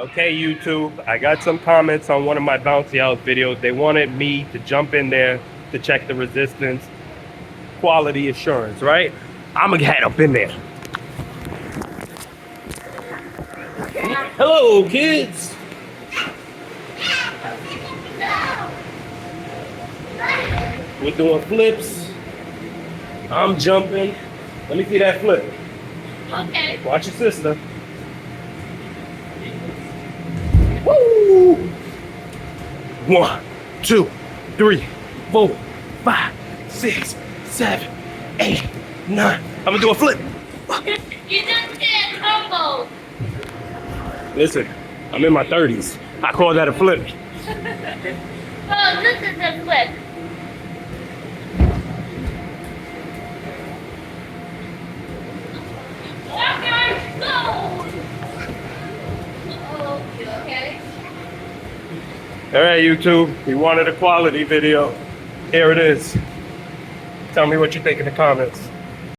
Okay, YouTube, I got some comments on one of my bouncy house videos. They wanted me to jump in there to check the resistance, quality assurance, right? I'm gonna head up in there. Hello, kids. We're doing flips. I'm jumping. Let me see that flip. Okay. Watch your sister. Woo! 1, 2, 3, 4, 5, 6, 7, 8, 9. I'm gonna do a flip. You just did combo. Listen, I'm in my 30s. I call that a flip. Oh, this is a flip. Okay, go. Oh, you okay? All right, YouTube, you wanted a quality video. Here it is. Tell me what you think in the comments.